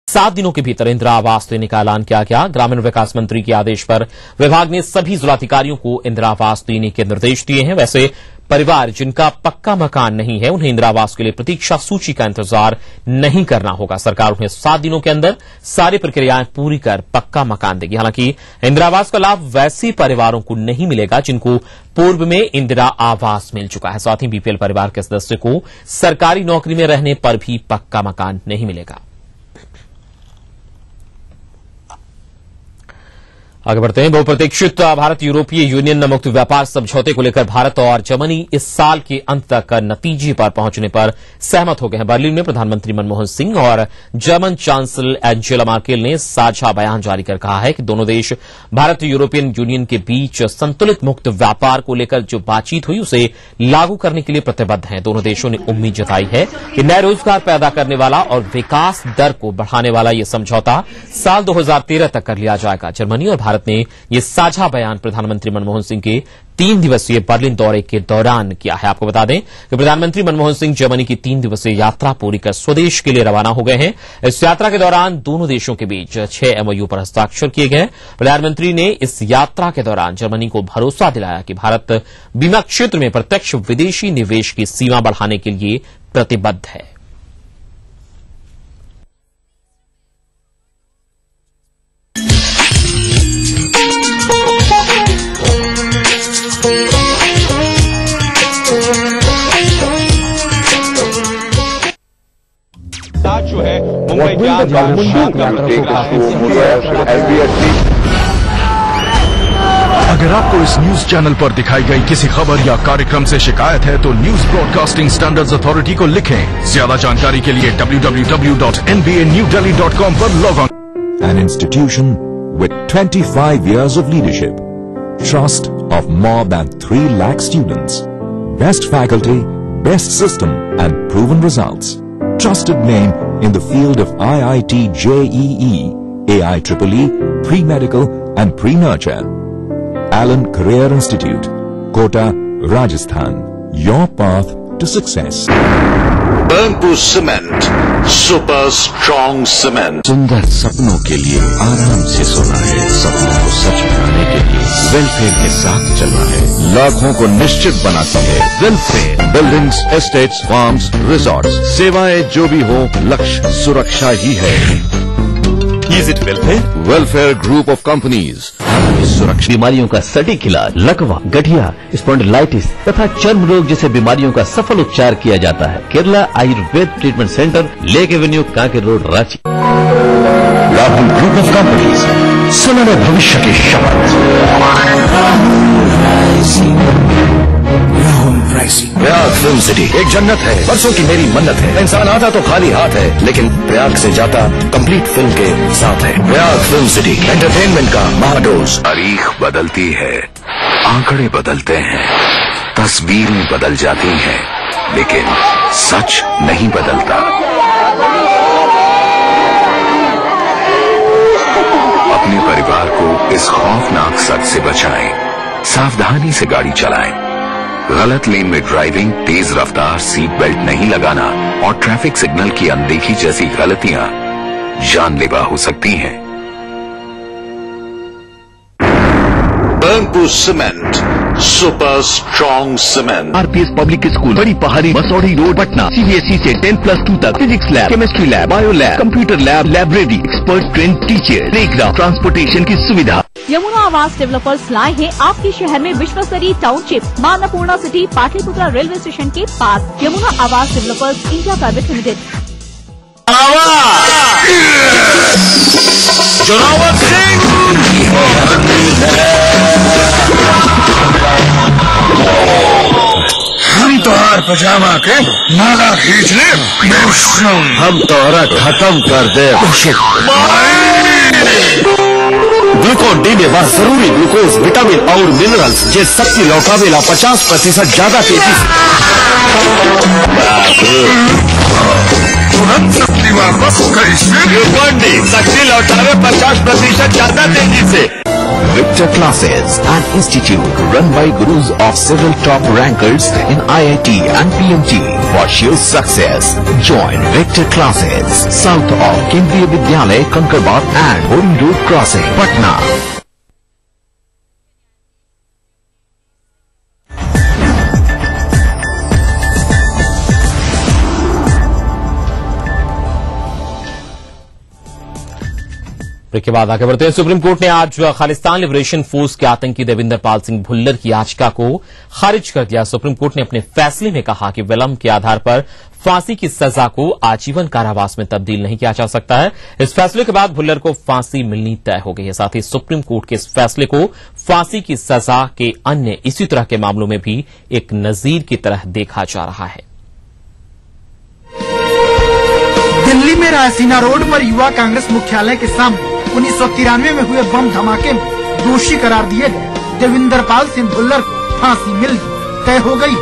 7 दिनों के भीतर इंदिरा आवास देने का ऐलान किया गया। ग्रामीण विकास मंत्री के आदेश पर विभाग ने सभी जिलाधिकारियों को इंदिरा आवास देने के निर्देश दिए हैं। वैसे परिवार जिनका पक्का मकान नहीं है उन्हें इंदिरा आवास के लिए प्रतीक्षा सूची का इंतजार नहीं करना होगा। सरकार उन्हें 7 दिनों के अंदर सारी प्रक्रियाएं पूरी कर पक्का मकान देगी। हालांकि इंदिरा आवास का लाभ वैसे परिवारों को नहीं मिलेगा जिनको पूर्व में इंदिरा आवास मिल चुका है। साथ ही बीपीएल परिवार के सदस्य को सरकारी नौकरी में रहने पर भी पक्का मकान नहीं मिलेगा। आगे बढ़ते हैं। बहुप्रतीक्षित भारत यूरोपीय यूनियन मुक्त व्यापार समझौते को लेकर भारत और जर्मनी इस साल के अंत तक नतीजे पर पहुंचने पर सहमत हो गए हैं। बर्लिन में प्रधानमंत्री मनमोहन सिंह और जर्मन चांसलर एंजेला मार्केल ने साझा बयान जारी कर कहा है कि दोनों देश भारत यूरोपियन यूनियन के बीच संतुलित मुक्त व्यापार को लेकर जो बातचीत हुई उसे लागू करने के लिए प्रतिबद्ध हैं। दोनों देशों ने उम्मीद जताई है कि नए रोजगार पैदा करने वाला और विकास दर को बढ़ाने वाला यह समझौता साल 2013 तक कर लिया जाएगा। जर्मनी और भारत ने यह साझा बयान प्रधानमंत्री मनमोहन सिंह के 3 दिवसीय बर्लिन दौरे के दौरान किया है। आपको बता दें कि प्रधानमंत्री मनमोहन सिंह जर्मनी की 3 दिवसीय यात्रा पूरी कर स्वदेश के लिए रवाना हो गए हैं। इस यात्रा के दौरान दोनों देशों के बीच 6 MOU पर हस्ताक्षर किए गए। प्रधानमंत्री ने इस यात्रा के दौरान जर्मनी को भरोसा दिलाया कि भारत बीमा क्षेत्र में प्रत्यक्ष विदेशी निवेश की सीमा बढ़ाने के लिए प्रतिबद्ध है। जो है मुंबई अगर आपको इस न्यूज चैनल पर दिखाई गई किसी खबर या कार्यक्रम से शिकायत है तो न्यूज ब्रॉडकास्टिंग स्टैंडर्ड्स अथॉरिटी को लिखें। ज्यादा जानकारी के लिए www.nbanewdelhi.com पर log on. An institution with 25 years of leadership, trust of more than 3 lakh students, best faculty, best system and proven results. Trusted name in the field of IIT JEE, AIEEE, pre-medical and pre-nurture. Allen Career Institute, Kota, Rajasthan. Your path to success. Burnpur Cement, super strong cement. सुंदर सपनों के लिए आराम से सोना है, सपनों को सच बनाने के लिए वेलफेयर के साथ चलना है, लाखों को निश्चित बनाती है welfare. Buildings, estates, farms, resorts, सेवाएं जो भी हो, लक्ष्य सुरक्षा ही है। Is it welfare? Welfare group of companies. सुरक्षा बीमारियों का सटीक इलाज, लकवा, गठिया, स्पॉन्डिलाइटिस तथा चर्म रोग जैसे बीमारियों का सफल उपचार किया जाता है। Kerala Ayurveda treatment centre, lake Avenue, Kanker road, Ranchi. Rahul group of companies, सुनहरे भविष्य की शपथ। प्रयाग फिल्म सिटी एक जन्नत है, बरसों की मेरी मन्नत है। इंसान आता तो खाली हाथ है, लेकिन प्रयाग से जाता कंप्लीट फिल्म के साथ है। प्रयाग फिल्म सिटी एंटरटेनमेंट का महाडोज। तारीख बदलती है, आंकड़े बदलते हैं, तस्वीरें बदल जाती हैं, लेकिन सच नहीं बदलता। अपने परिवार को इस खौफनाक सच से बचाएं, सावधानी से गाड़ी चलाएं। गलत लेन में ड्राइविंग, तेज रफ्तार, सीट बेल्ट नहीं लगाना और ट्रैफिक सिग्नल की अनदेखी जैसी गलतियां जानलेवा हो सकती हैं। Burnpur cement, super strong cement. RPS public school, बड़ी पहाड़ी, मसौड़ी रोड, पटना। CBSE से 10+2 तक physics lab, chemistry lab, bio lab, computer lab, library, expert train teacher, playground, transportation की सुविधा। यमुना आवास डेवलपर्स लाए हैं आपके शहर में विश्वस्तरीय टाउनशिप, मां Annapurna city, Pataliputra railway station के पास। Yamuna Awas developers India private limited. Zorawar Singh, हम तोहार पजामा के नाला खींच ले, हम तोहरा खत्म कर दे। ग्लूकोन डी में वह जरूरी ग्लूकोज, विटामिन और मिनरल्स जे शक्ति लौटावेला 50% ज्यादा तेजी से। तुरंत शक्ति वापस कैसे? ग्लूकोन डी शक्ति लौटावे 50% ज्यादा तेजी से। Victor Classes, an institute run by gurus of several top rankers in IIT and PMT for sure success. Join Victor Classes, south of Kendriya Vidyalaya, Kankarbat and Boring Road Crossing, Patna. के बाद आगे बढ़ते हैं। Supreme court ने आज Khalistan liberation force के आतंकी देविंदर पाल सिंह भुल्लर की याचिका को खारिज कर दिया। सुप्रीम कोर्ट ने अपने फैसले में कहा कि विलंब के आधार पर फांसी की सजा को आजीवन कारावास में तब्दील नहीं किया जा सकता है। इस फैसले के बाद भुल्लर को फांसी मिलनी तय हो गई है। साथ ही सुप्रीम कोर्ट के इस फैसले को फांसी की सजा के अन्य इसी तरह के मामलों में भी एक नजीर की तरह देखा जा रहा है। दिल्ली में रायसीना रोड पर युवा कांग्रेस मुख्यालय के सामने 1993 में हुए बम धमाके में दोषी करार दिए गए देविंदर पाल सिंह भुल्लर को फांसी मिलनी तय हो गई।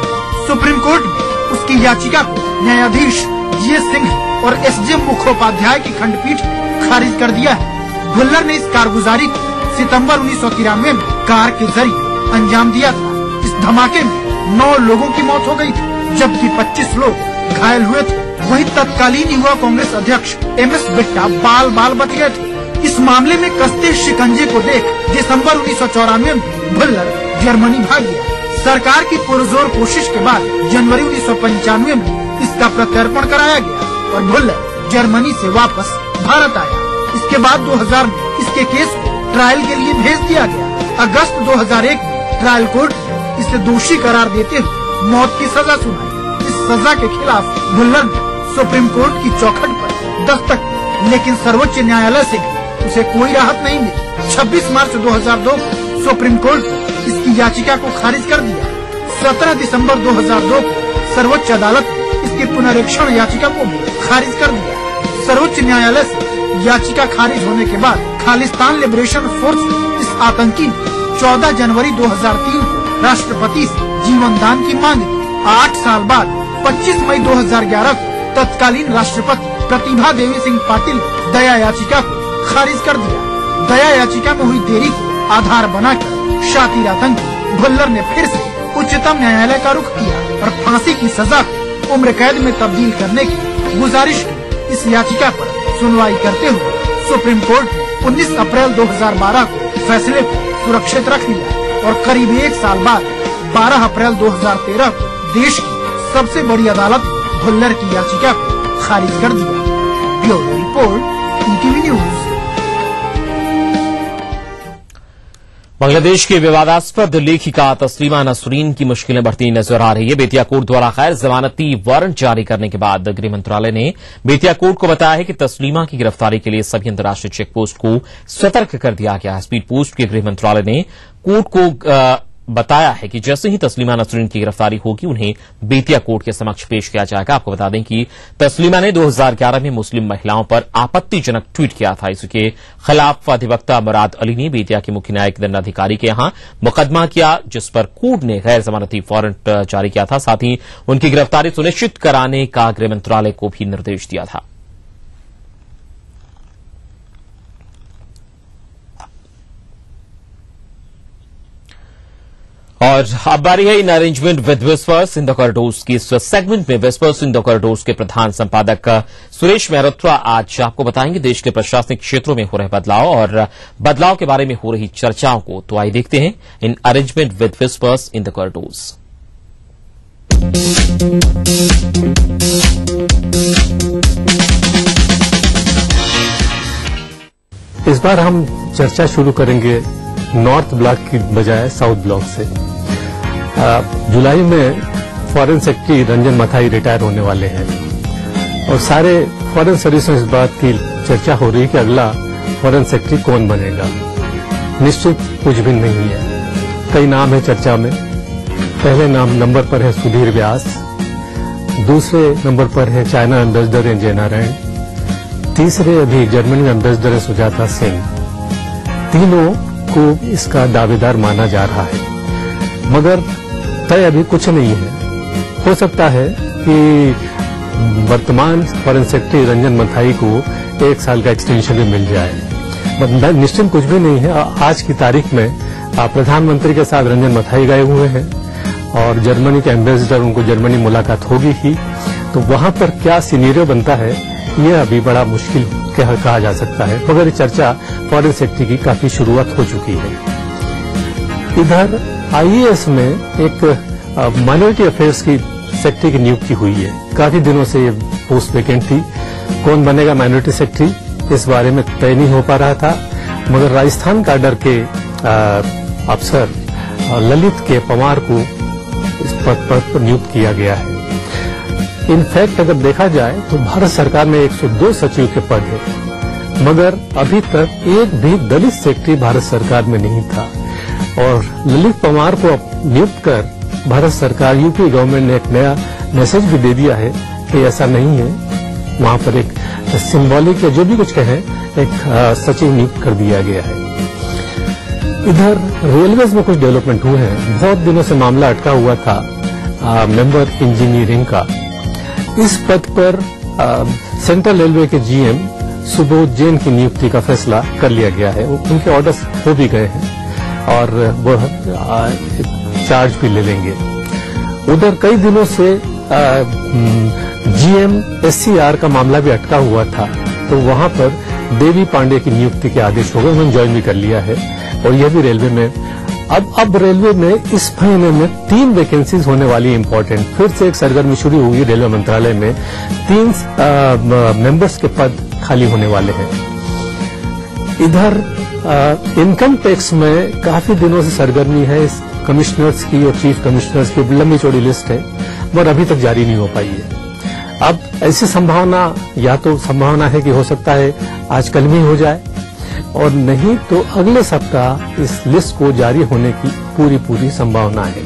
सुप्रीम कोर्ट ने उसकी याचिका को न्यायाधीश जीएस सिंह और एसजे मुखोपाध्याय की खंडपीठ ने खारिज कर दिया है। भुल्लर ने इस कारगुजारी को सितंबर 1993 में कार के जरिए अंजाम दिया था। इस धमाके में 9 लोगों की मौत हो गई थी, जबकि 25 लोग घायल हुए थे। वहीं तत्कालीन युवा कांग्रेस अध्यक्ष MS बिट्टा बाल बाल बच गए थे। इस मामले में कसते शिकंजे को देख दिसंबर 1994 में भुल्लर जर्मनी भाग गया। सरकार की पुरजोर कोशिश के बाद जनवरी 1995 में इसका प्रत्यर्पण कराया गया और भुल्लर जर्मनी से वापस भारत आया। इसके बाद 2000 में इसके केस को ट्रायल के लिए भेज दिया गया। अगस्त 2001 में ट्रायल कोर्ट ने इसे दोषी करार देते हुए मौत की सजा सुनाई। इस सजा के खिलाफ भुल्लर ने सुप्रीम कोर्ट की चौखट पर दस्तक दी, लेकिन सर्वोच्च न्यायालय से उसे कोई राहत नहीं मिली। 26 मार्च 2002 को सुप्रीम कोर्ट ने इसकी याचिका को खारिज कर दिया। 17 दिसंबर 2002 को सर्वोच्च अदालत ने इसकी पुनरीक्षण याचिका को भी खारिज कर दिया। सर्वोच्च न्यायालय से याचिका खारिज होने के बाद खालिस्तान लिबरेशन फोर्स ने इस आतंकी ने 14 जनवरी 2003 को राष्ट्रपति से जीवन दान की मांग की। 8 साल बाद 25 मई 2011 को तत्कालीन राष्ट्रपति प्रतिभा देवी सिंह पाटिल ने दया याचिका को खारिज कर दिया। दया याचिका में हुई देरी को आधार बनाकर शातिर आतंकी भुल्लर ने फिर से उच्चतम न्यायालय का रुख किया और फांसी की सजा को उम्र कैद में तब्दील करने की गुजारिश की। इस याचिका पर सुनवाई करते हुए सुप्रीम कोर्ट ने 19 अप्रैल 2012 को फैसले को सुरक्षित रख लिया और करीब 1 साल बाद 12 अप्रैल 2013 को देश की सबसे बड़ी अदालत भुल्लर की याचिका को खारिज कर दिया। Bureau report, ETV news. Bangladesh की विवादास्पद लेखिका तस्लीमा नसरीन की मुश्किलें बढ़ती नजर आ रही है। बेतिया कोर्ट द्वारा गैर जमानती वारंट जारी करने के बाद गृह मंत्रालय ने बेतिया कोर्ट को बताया है कि तस्लीमा की गिरफ्तारी के लिए सभी अंतर्राष्ट्रीय चेक पोस्ट को सतर्क कर दिया गया है। स्पीड पोस्ट के गृह मंत्रालय ने कोर्ट को बताया है कि जैसे ही तस्लीमा नसरीन की गिरफ्तारी होगी उन्हें बेतिया कोर्ट के समक्ष पेश किया जाएगा। आपको बता दें कि तस्लीमा ने 2011 में मुस्लिम महिलाओं पर आपत्तिजनक ट्वीट किया था। इसके खिलाफ अधिवक्ता मुराद अली ने बेतिया के मुख्य न्यायिक दंडाधिकारी के यहां मुकदमा किया, जिस पर कोर्ट ने गैर जमानती वारंट जारी किया था। साथ ही उनकी गिरफ्तारी सुनिश्चित कराने का गृह मंत्रालय को भी निर्देश दिया था। और अब बारी है in arrangement with whispers in the corridors की। इस सेगमेंट में विस्पर्स इन द कॉरिडोर्स के प्रधान संपादक सुरेश मेहरोत्रा आज आपको बताएंगे देश के प्रशासनिक क्षेत्रों में हो रहे बदलाव और बदलाव के बारे में हो रही चर्चाओं को। तो आइए देखते हैं in arrangement with whispers in the corridors. इस बार हम चर्चा शुरू करेंगे नॉर्थ ब्लॉक की बजाय साउथ ब्लॉक से। जुलाई में foreign secretary Ranjan Mathai retire होने वाले हैं और सारे फॉरेन सर्विस में इस बात की चर्चा हो रही है कि अगला फॉरेन सेक्रेटरी कौन बनेगा। निश्चित कुछ भी नहीं है, कई नाम है चर्चा में। पहले नंबर पर है सुधीर व्यास, दूसरे नंबर पर है चाइना एम्बेसडर हैं जयनारायण, तीसरे अभी जर्मनी एम्बेसडर है सुजाता सिंह। तीनों को इसका दावेदार माना जा रहा है, मगर तय अभी कुछ नहीं है। हो सकता है कि वर्तमान फॉरेन सेक्रेटरी रंजन मथाई को 1 साल का एक्सटेंशन भी मिल जाए, निश्चित कुछ भी नहीं है। आज की तारीख में प्रधानमंत्री के साथ रंजन मथाई गए हुए हैं और जर्मनी के एम्बेसडर, उनको जर्मनी मुलाकात होगी ही, तो वहां पर क्या सिनेरियो बनता है यह अभी बड़ा मुश्किल कहा जा सकता है, मगर चर्चा फॉरेन सेक्रेटरी की काफी शुरुआत हो चुकी है। इधर आईएएस में एक माइनॉरिटी अफेयर्स की सेक्रेटरी की नियुक्ति हुई है। काफी दिनों से ये पोस्ट वैकेंट थी। कौन बनेगा माइनॉरिटी सेक्रेटरी इस बारे में तय नहीं हो पा रहा था, मगर राजस्थान काडर के अफसर ललित के पवार को इस पद पर नियुक्त किया गया है। इनफैक्ट अगर देखा जाए तो भारत सरकार में 102 सचिव के पद है, मगर अभी तक एक भी दलित सेक्रेटरी भारत सरकार में नहीं था। और ललित पवार को नियुक्त कर भारत सरकार, यूपी गवर्नमेंट ने एक नया मैसेज भी दे दिया है कि ऐसा नहीं है, वहां पर एक सिंबॉलिक या जो भी कुछ कहें, एक सचिव नियुक्त कर दिया गया है। इधर रेलवेज में कुछ डेवलपमेंट हुए हैं। बहुत दिनों से मामला अटका हुआ था मेंबर इंजीनियरिंग का। इस पद पर सेंट्रल रेलवे के जीएम सुबोध जैन की नियुक्ति का फैसला कर लिया गया है। उनके ऑर्डर्स हो भी गए हैं और वह चार्ज भी ले लेंगे। उधर कई दिनों से जीएम एससीआर का मामला भी अटका हुआ था, तो वहां पर देवी पांडे की नियुक्ति के आदेश हो गए। उन्होंने ज्वाइन भी कर लिया है और यह भी रेलवे में। अब रेलवे में इस महीने में 3 वैकेंसीज होने वाली है इम्पोर्टेंट। फिर से एक सरगर्मी शुरू होगी रेलवे मंत्रालय में। 3 मेंबर्स के पद खाली होने वाले हैं। इधर इनकम टैक्स में काफी दिनों से सरगर्मी है। कमिश्नर्स की और चीफ कमिश्नर्स की लंबी चौड़ी लिस्ट है, मगर अभी तक जारी नहीं हो पाई है। अब ऐसी संभावना, या तो संभावना है कि हो सकता है आज कल में हो जाए, और नहीं तो अगले सप्ताह इस लिस्ट को जारी होने की पूरी संभावना है।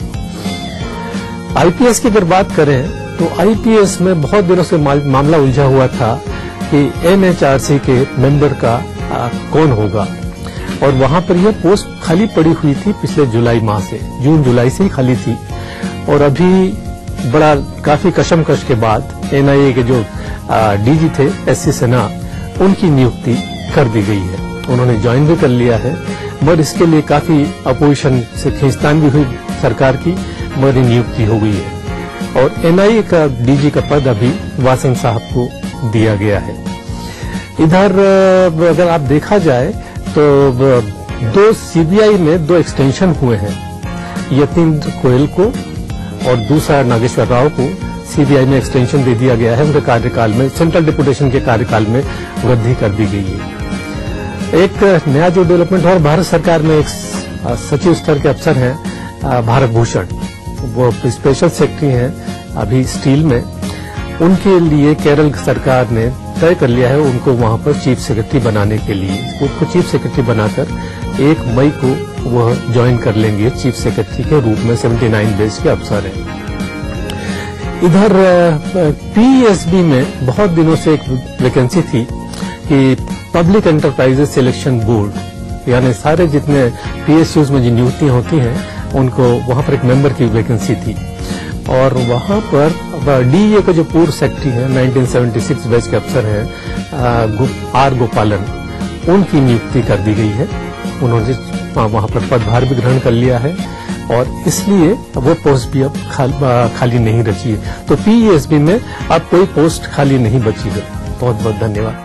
आईपीएस की अगर बात करें तो आईपीएस में बहुत दिनों से मामला उलझा हुआ था कि एनएचआरसी के मेंबर का कौन होगा, और वहां पर यह पोस्ट खाली पड़ी हुई थी पिछले जुलाई माह से, जून जुलाई से ही खाली थी। और अभी बड़ा काफी कशमकश के बाद एनआईए के जो डीजी थे एससी सिन्हा, उनकी नियुक्ति कर दी गई है। उन्होंने ज्वाइन भी कर लिया है, मगर इसके लिए काफी अपोजिशन से खींचतान भी हुई सरकार की, मगर नियुक्ति हो गई है। और एनआईए का डीजी का पद अभी वासन साहब को दिया गया है। इधर अगर आप देखा जाए तो सीबीआई में 2 एक्सटेंशन हुए हैं। यतीन्द्र गोयल को और दूसरा नागेश्वर राव को सीबीआई में एक्सटेंशन दे दिया गया है। उनके कार्यकाल में, सेंट्रल डिप्यूटेशन के कार्यकाल में वृद्धि कर दी गई है। एक नया जो डेवलपमेंट और भारत सरकार में एक सचिव स्तर के अफसर हैं भारत भूषण, वो स्पेशल सेक्रेटरी हैं अभी स्टील में। उनके लिए केरल सरकार ने तय कर लिया है उनको वहां पर चीफ सेक्रेटरी बनाने के लिए। उनको चीफ सेक्रेटरी बनाकर 1 मई को वह ज्वाइन कर लेंगे चीफ सेक्रेटरी के रूप में। 79 बेस के अफसर हैं। इधर पीएसबी में बहुत दिनों से एक वैकेंसी थी कि पब्लिक एंटरप्राइजेस सिलेक्शन बोर्ड, यानी सारे जितने पीएसयूज में जो नियुक्तियां होती हैं उनको वहां पर एक मेंबर की वैकेंसी थी। और वहां पर डीए के जो पूर्व सेक्रेटरी हैं 1976 बैच के अफसर हैं आर गोपालन, उनकी नियुक्ति कर दी गई है। उन्होंने वहां पर पदभार भी ग्रहण कर लिया है और इसलिए वो पोस्ट भी अब खाली नहीं बची है। तो पीएसबी में अब कोई पोस्ट खाली नहीं बची है। बहुत बहुत धन्यवाद।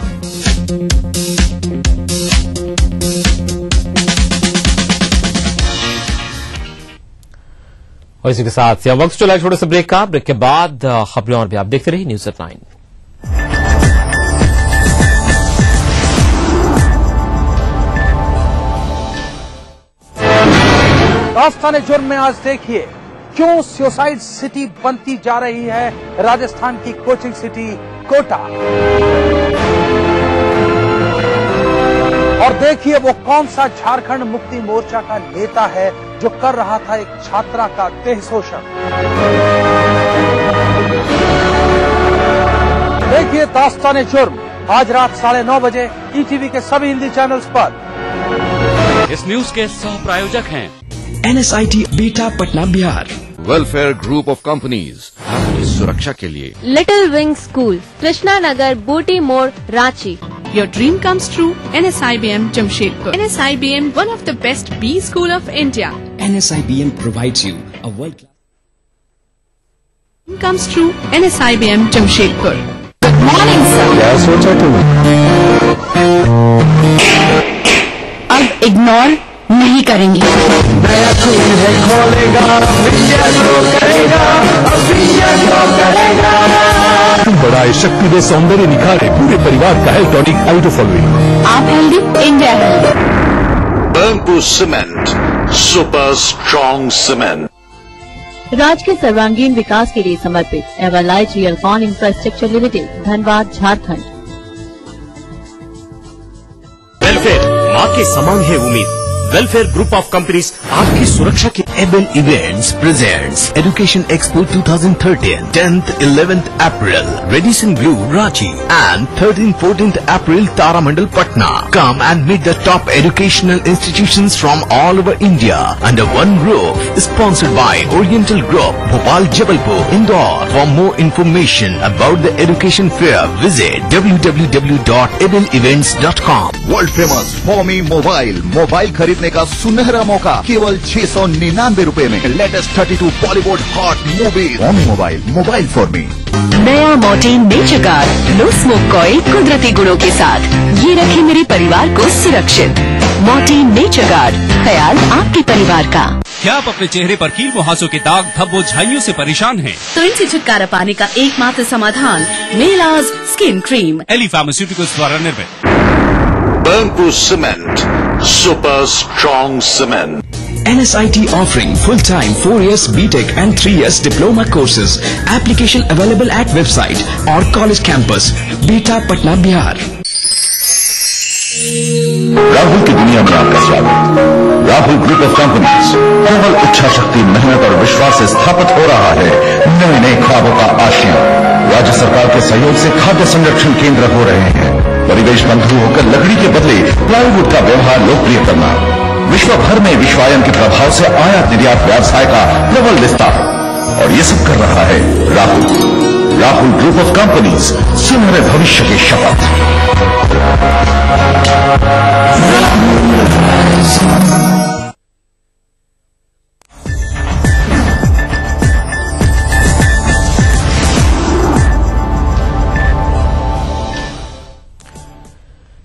और इसी के साथ वक्त चला छोटे से ब्रेक का। ब्रेक के बाद खबरें और भी आप देखते रहिए न्यूज़ 9। दास्तान जुर्म में आज देखिए क्यों सुसाइड सिटी बनती जा रही है राजस्थान की कोचिंग सिटी कोटा। और देखिए वो कौन सा झारखंड मुक्ति मोर्चा का नेता है जो कर रहा था एक छात्रा का देह शोषण। देखिए दास्तान जुर्म आज रात 9:30 बजे ईटीवी के सभी हिंदी चैनल्स पर। इस न्यूज के सह प्रायोजक हैं NSIT beta Patna Bihar, welfare group of companies, आपकी सुरक्षा के लिए little wing school, Krishna Nagar, बूटी मोड़, Ranchi. Your dream comes true. NSIBM Jamshedpur. NSIBM, one of the best B school of India. NSIBM provides you a world-class. Dream comes true. NSIBM Jamshedpur. Good morning, sir. Yes, what's happening? अब ignore नहीं करेंगे। बड़ा शक्ति दे सौंदर्य निखारे पूरे परिवार का health tonic आइटो following. आप healthy, India healthy. Burnpur Cement, super strong cement. राज्य के सर्वांगीण विकास के लिए समर्पित Everlight Realcon Infrastructure Limited, Dhanbad, Jharkhand. Welfare माँ के समान है उम्मीद। वेलफेयर ग्रुप ऑफ कंपनीज आपकी सुरक्षा के able events presents education expo 2013 10th 11th April Radisson Blu Ranchi and 13th-14th April Taramandal Patna. Come and meet the top educational institutions from all over India under one roof. Sponsored by Oriental Group, Bhopal, Jabalpur, Indore. For more information about the education fair, visit www.abelevents.com. World famous foamy mobile खरीदने का सुनहरा मौका केवल 699 रुपए में। Latest 32 Bollywood hot movie. Foamy mobile for me. नया Mortein nature guard low smoke coil कुदरती गुणों के साथ ये रखे मेरे परिवार को सुरक्षित। मॉर्टीन नेचर गार्ड, ख्याल आपके परिवार का। क्या आप अपने चेहरे पर कील मुहासों के दाग धब्बों झाइयों से परेशान हैं? तो इनसे छुटकारा पाने का एकमात्र समाधान मेलाज स्किन क्रीम एली फार्मास्यूटिकल्स द्वारा निर्मित। Burnpur Cement, super strong cement. NSIT offering full-time 4 years BTech and 3 years diploma courses. Application available at website or college campus. Beta Patna, Bihar. Rahul की दुनिया में आपका स्वागत। राहुल ग्रुप ऑफ कंपनीज केवल इच्छा शक्ति, मेहनत और विश्वास से स्थापित हो रहा है नए नए ख्वाबों का आशियां। राज्य सरकार के सहयोग से खाद्य संरक्षण केंद्र हो रहे हैं। परिवेश बंधु होकर लकड़ी के बदले प्लाईवुड का व्यवहार लोकप्रिय करना। विश्व भर में विश्वायन के प्रभाव से आयात निर्यात व्यवसाय का प्रबल विस्तार। और ये सब कर रहा है राहुल ग्रुप ऑफ कंपनीज। सुनहरे भविष्य की शपथ।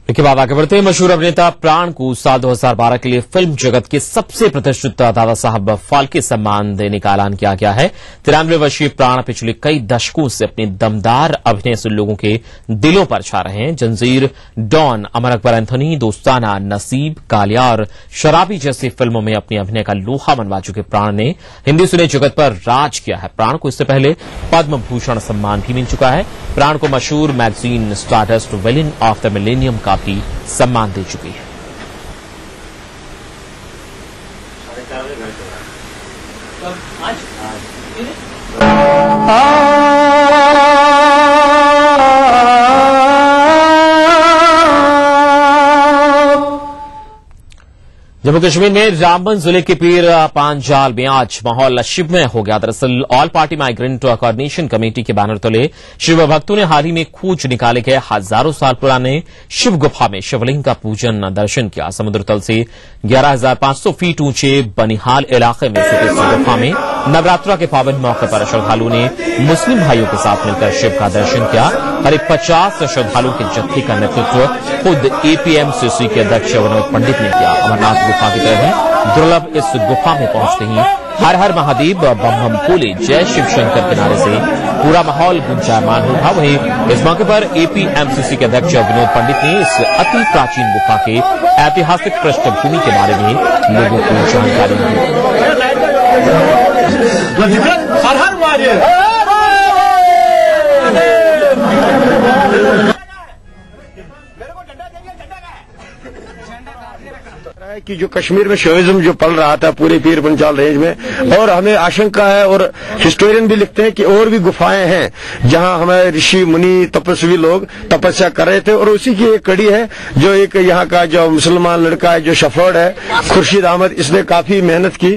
इसके बाद आगे बढ़ते हैं। मशहूर अभिनेता प्राण को साल 2012 के लिए फिल्म जगत के सबसे प्रतिष्ठित दादा साहब फाल्के सम्मान देने का ऐलान किया गया है। 93 वर्षीय प्राण पिछले कई दशकों से अपनी दमदार अभिनय से लोगों के दिलों पर छा रहे हैं। जंजीर, डॉन, अमर अकबर एंथोनी, दोस्ताना, नसीब, कालिया और शराबी जैसी फिल्मों में अपनी अभिनय का लोहा मनवा चुके प्राण ने हिंदी सिने जगत पर राज किया है। प्राण को इससे पहले पद्म भूषण सम्मान भी मिल चुका है। प्राण को मशहूर magazine stardust villain of the millennium का भी सम्मान दे चुकी है। जम्मू कश्मीर में रामबन जिले के पीर पांजाल में आज माहौल शिवमय हो गया। दरअसल all party migrant coordination committee के बैनर तले शिव भक्तों ने हाल ही में खोज निकाले गए हजारों साल पुराने शिव गुफा में शिवलिंग का पूजन दर्शन किया। समुद्र तल से 11,500 फीट ऊंचे बनिहाल इलाके में स्थित इस गुफा में नवरात्रा के पावन मौके पर श्रद्धालुओं ने मुस्लिम भाइयों के साथ मिलकर शिव का दर्शन किया। करीब 50 श्रद्धालुओं के जत्थे का नेतृत्व खुद एपीएमसीसी के अध्यक्ष विनोद पंडित ने किया। अमरनाथ गुफा की तरह दुर्लभ इस गुफा में पहुंचते ही हर हर महादेव, बम बम भोले, जय शिव शंकर के नारे से पूरा माहौल गुंजायमान हुआ। वहीं इस मौके पर एपीएमसीसी के अध्यक्ष विनोद पंडित ने इस अति प्राचीन गुफा के ऐतिहासिक पृष्ठभूमि के बारे में लोगों को जानकारी दी। कि जो कश्मीर में शोइज्म जो पल रहा था पूरे पीर पंजाल रेंज में, और हमें आशंका है और हिस्टोरियन भी लिखते हैं कि और भी गुफाएं हैं जहां हमारे ऋषि मुनि तपस्वी लोग तपस्या कर रहे थे। और उसी की एक कड़ी है जो एक यहाँ का जो मुसलमान लड़का है जो शफर्ड है खुर्शीद अहमद, इसने काफी मेहनत की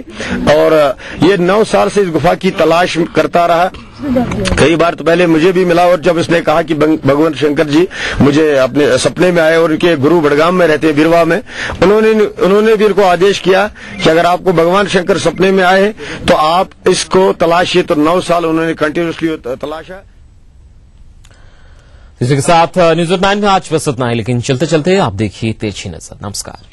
और ये 9 साल से इस गुफा की तलाश करता रहा। कई बार तो पहले मुझे भी मिला, और जब इसने कहा कि भगवान शंकर जी मुझे अपने सपने में आए और उनके गुरु बड़गाम में रहते हैं बिरवा में, उन्होंने भी इनको आदेश किया कि अगर आपको भगवान शंकर सपने में आए तो आप इसको तलाशिए। तो 9 साल उन्होंने कंटिन्यूसली तलाशा। इसी के साथ न्यूज 9 में आज बस इतना है, लेकिन चलते चलते आप देखिए तिरछी नजर। नमस्कार।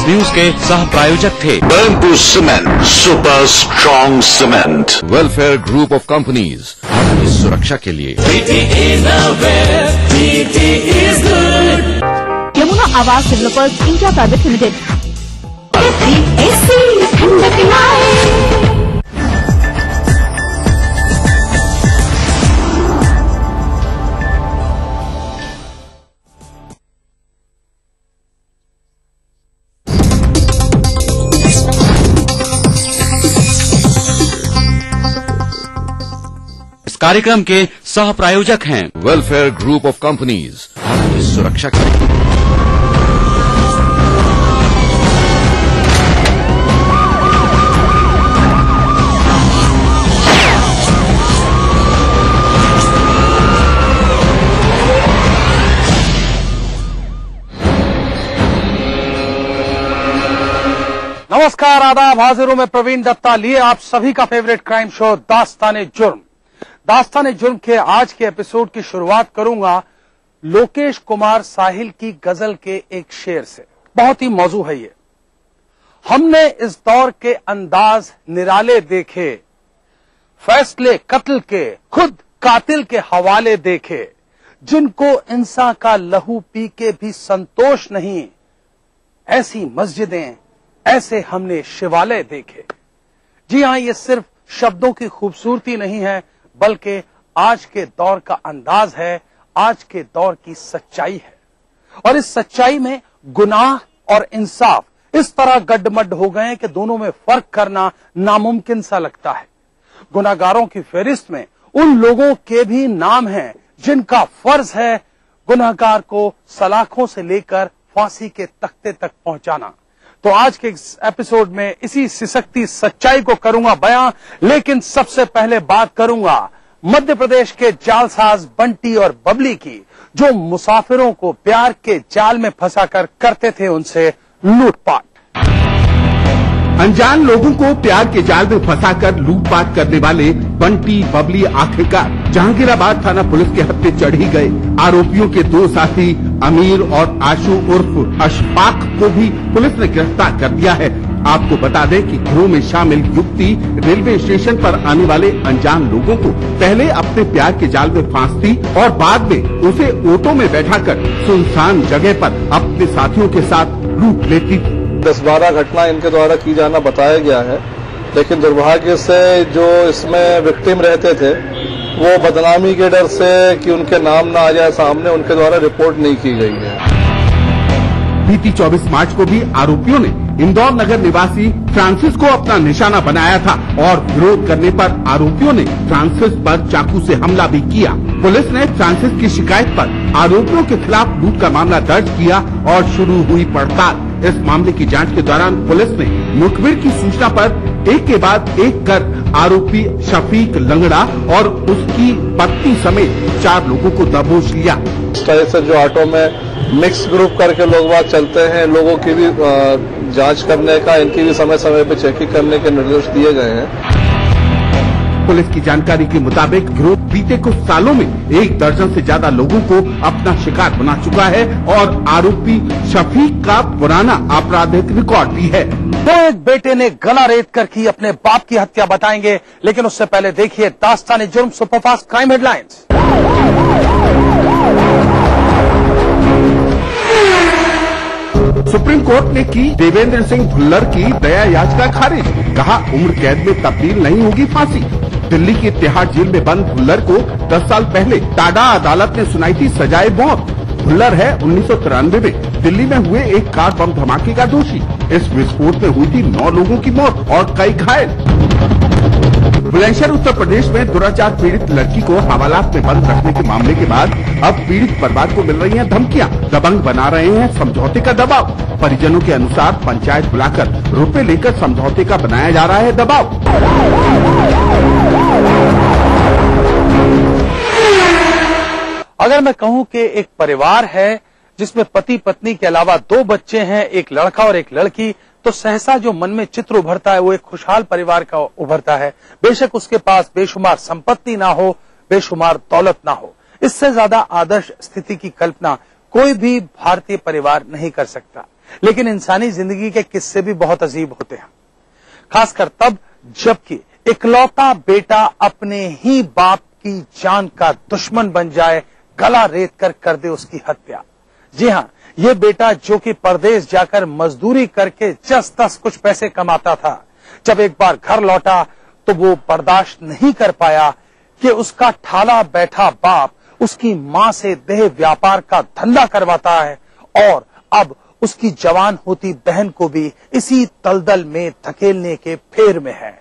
न्यूज के सह प्रायोजक थे Burnpur cement, super strong cement. Welfare group of companies, आपकी सुरक्षा के लिए। Yamuna Awas developers India private limited. कार्यक्रम के सह प्रायोजक हैं वेलफेयर ग्रुप ऑफ कंपनीज, आपकी सुरक्षा के लिए। नमस्कार, आदाब, हाजिर हूं मैं प्रवीण दत्ता लिए आप सभी का फेवरेट क्राइम शो दास्ताने जुर्म। दास्ताने जुर्म के आज के एपिसोड की शुरुआत करूंगा लोकेश कुमार साहिल की गजल के एक शेर से। बहुत ही मौजू है ये। हमने इस दौर के अंदाज निराले देखे, फैसले कत्ल के खुद कातिल के हवाले देखे, जिनको इंसान का लहू पी के भी संतोष नहीं, ऐसी मस्जिदें ऐसे हमने शिवालय देखे। जी हां, ये सिर्फ शब्दों की खूबसूरती नहीं है, बल्कि आज के दौर का अंदाज है, आज के दौर की सच्चाई है। और इस सच्चाई में गुनाह और इंसाफ इस तरह गड्ढमड्ढ हो गए हैं कि दोनों में फर्क करना नामुमकिन सा लगता है। गुनाहगारों की फहरिस्त में उन लोगों के भी नाम हैं जिनका फर्ज है गुनाहगार को सलाखों से लेकर फांसी के तख्ते तक पहुंचाना। तो आज के एपिसोड में इसी सिसकती सच्चाई को करूंगा बयां, लेकिन सबसे पहले बात करूंगा मध्य प्रदेश के जालसाज बंटी और बबली की, जो मुसाफिरों को प्यार के जाल में फंसाकर करते थे उनसे लूटपाट। अनजान लोगों को प्यार के जाल में फंसाकर लूटपाट करने वाले बंटी बबली आखिरकार जहांगीराबाद थाना पुलिस के हत्थे चढ़ ही गए। आरोपियों के 2 साथी अमीर और आशू उर्फ अशफाक को भी पुलिस ने गिरफ्तार कर दिया है। आपको बता दें कि गिरोह में शामिल युवती रेलवे स्टेशन पर आने वाले अनजान लोगों को पहले अपने प्यार के जाल में फांसती और बाद में उसे ऑटो में बैठाकर सुनसान जगह पर अपने साथियों के साथ लूट लेती थी। 10-12 घटना इनके द्वारा की जाना बताया गया है, लेकिन दुर्भाग्य से जो इसमें विक्टिम रहते थे वो बदनामी के डर से कि उनके नाम ना आ जाए सामने, उनके द्वारा रिपोर्ट नहीं की गई है। बीती 24 मार्च को भी आरोपियों ने इंदौर नगर निवासी फ्रांसिस को अपना निशाना बनाया था और विरोध करने पर आरोपियों ने फ्रांसिस पर चाकू से हमला भी किया। पुलिस ने फ्रांसिस की शिकायत पर आरोपियों के खिलाफ लूट का मामला दर्ज किया और शुरू हुई पड़ताल। इस मामले की जांच के दौरान पुलिस ने मुखबिर की सूचना पर एक के बाद एक कर आरोपी शफीक लंगड़ा और उसकी पत्नी समेत 4 लोगों को दबोच लिया। इस तरह से जो ऑटो में मिक्स ग्रुप करके लोग बात चलते हैं, लोगों की भी जांच करने का, इनकी भी समय समय पर चेकिंग करने के निर्देश दिए गए हैं। पुलिस की जानकारी के मुताबिक गिरोह बीते कुछ सालों में 1 दर्जन से ज्यादा लोगों को अपना शिकार बना चुका है और आरोपी शफीक का पुराना आपराधिक रिकॉर्ड भी है। तो एक बेटे ने गला रेत कर की अपने बाप की हत्या, बताएंगे, लेकिन उससे पहले देखिए दास्तान जुर्म superfast crime headlines. Supreme court ने की देवेंद्र सिंह भुल्लर की दया याचिका खारिज, कहा उम्र कैद में तब्दील नहीं होगी फांसी। दिल्ली की तिहाड़ जेल में बंद भुल्लर को 10 साल पहले टाडा अदालत ने सुनाई थी सजाए मौत। भुल्लर है 1993 में दिल्ली में हुए एक कार बम धमाके का दोषी। इस विस्फोट में हुई थी 9 लोगों की मौत और कई घायल। बुलंदशहर उत्तर प्रदेश में दुराचार पीड़ित लड़की को हवालात में बंद रखने के मामले के बाद अब पीड़ित परिवार को मिल रही हैं धमकियां। दबंग बना रहे हैं समझौते का दबाव। परिजनों के अनुसार पंचायत बुलाकर रुपए लेकर समझौते का बनाया जा रहा है दबाव। अगर मैं कहूं कि एक परिवार है जिसमें पति पत्नी के अलावा 2 बच्चे हैं, एक लड़का और एक लड़की, तो सहसा जो मन में चित्र उभरता है वो एक खुशहाल परिवार का उभरता है। बेशक उसके पास बेशुमार संपत्ति ना हो, बेशुमार दौलत ना हो, इससे ज्यादा आदर्श स्थिति की कल्पना कोई भी भारतीय परिवार नहीं कर सकता। लेकिन इंसानी जिंदगी के किस्से भी बहुत अजीब होते हैं, खासकर तब जबकि इकलौता बेटा अपने ही बाप की जान का दुश्मन बन जाए, गला रेत कर दे उसकी हत्या। जी हाँ, ये बेटा जो कि परदेश जाकर मजदूरी करके जस तस कुछ पैसे कमाता था, जब एक बार घर लौटा तो वो बर्दाश्त नहीं कर पाया कि उसका ठाला बैठा बाप उसकी मां से देह व्यापार का धंधा करवाता है और अब उसकी जवान होती बहन को भी इसी दलदल में धकेलने के फेर में है।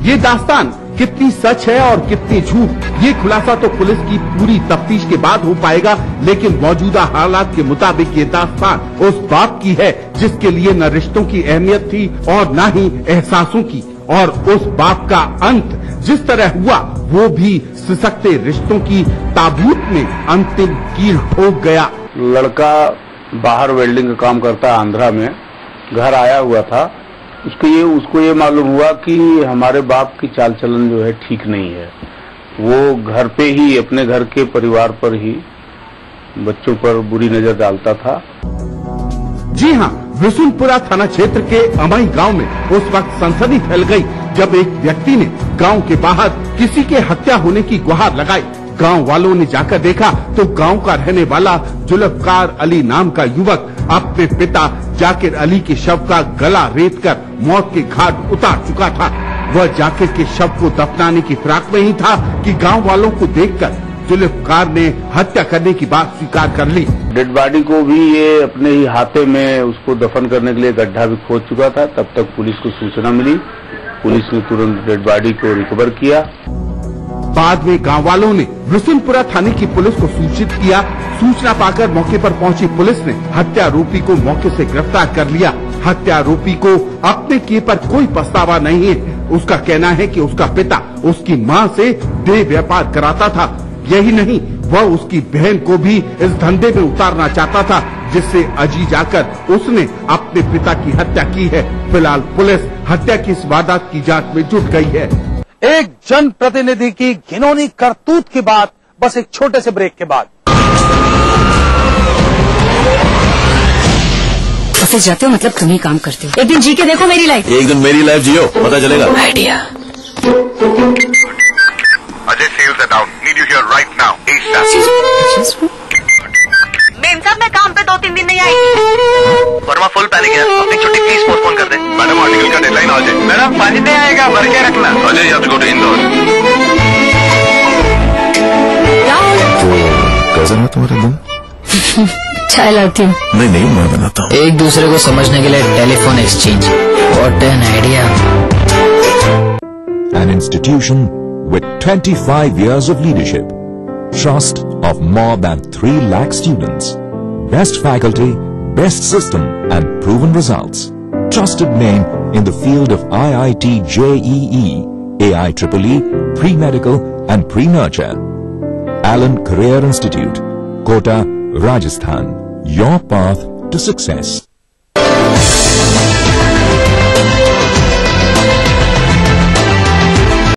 ये दास्तान कितनी सच है और कितनी झूठ, ये खुलासा तो पुलिस की पूरी तफ्तीश के बाद हो पाएगा। लेकिन मौजूदा हालात के मुताबिक ये दास्तान उस बाप की है जिसके लिए न रिश्तों की अहमियत थी और न ही एहसासों की, और उस बाप का अंत जिस तरह हुआ वो भी सिसकते रिश्तों की ताबूत में अंतिम कील ठोक गया। लड़का बाहर वेल्डिंग का काम करता है आंध्रा में, घर आया हुआ था। उसको ये मालूम हुआ कि हमारे बाप की चाल चलन जो है ठीक नहीं है। वो घर पे ही, अपने घर के परिवार पर ही बच्चों पर बुरी नजर डालता था। जी हाँ, विशुनपुरा थाना क्षेत्र के अमई गांव में उस वक्त सनसनी फैल गई जब एक व्यक्ति ने गांव के बाहर किसी के हत्या होने की गुहार लगाई। गांव वालों ने जाकर देखा तो गांव का रहने वाला जुल्फकार अली नाम का युवक अपने पिता जाकिर अली के शव का गला रेत कर मौत के घाट उतार चुका था। वह जाकिर के शव को दफनाने की फिराक में ही था कि गांव वालों को देखकर जुल्फकार ने हत्या करने की बात स्वीकार कर ली। डेड बॉडी को भी ये अपने ही हाथे में उसको दफन करने के लिए गड्ढा भी खोद चुका था। तब तक पुलिस को सूचना मिली, पुलिस ने तुरंत डेड बॉडी को रिकवर किया। बाद में गांव वालों ने विशुनपुरा थाने की पुलिस को सूचित किया। सूचना पाकर मौके पर पहुंची पुलिस ने हत्यारोपी को मौके से गिरफ्तार कर लिया। हत्यारोपी को अपने किए पर कोई पछतावा नहीं है। उसका कहना है कि उसका पिता उसकी मां से देह व्यापार कराता था। यही नहीं, वह उसकी बहन को भी इस धंधे में उतारना चाहता था, जिससे अजी जाकर उसने अपने पिता की हत्या की है। फिलहाल पुलिस हत्या की इस वारदात की जांच में जुट गई है। एक जन प्रतिनिधि की घिनौनी करतूत की बात, बस एक छोटे से ब्रेक के बाद। ऑफिस जाते हो मतलब तुम ही काम करते हो। एक दिन जी के देखो मेरी लाइफ। एक दिन मेरी लाइफ जियो, पता चलेगा। Idea. Ajay sales are down. Need you here right now. ASAP. Ma'am साहब मैं काम पे 2-3 दिन नहीं आई। वर्मा फुल पैनिक है, अपनी छुट्टी प्लीज पोस्टपोन कर दे। मैडम आर्टिकल का डेडलाइन आ जाए। मैडम पानी नहीं आएगा, भर के रखना। Ajay you have to go to Indore. तो कैसा है तुम्हारा दिन? चाय लाती हूँ। नहीं मैं बनाता हूँ। एक दूसरे को समझने के लिए telephone exchange. What an idea. An institution with 25 years of leadership, trust of more than 3 lakh students. Best faculty, best system and proven results. Trusted name in the field of IIT JEE, AIEEE, pre-medical and pre-nurture. Allen Career Institute, Kota, Rajasthan. Your path to success.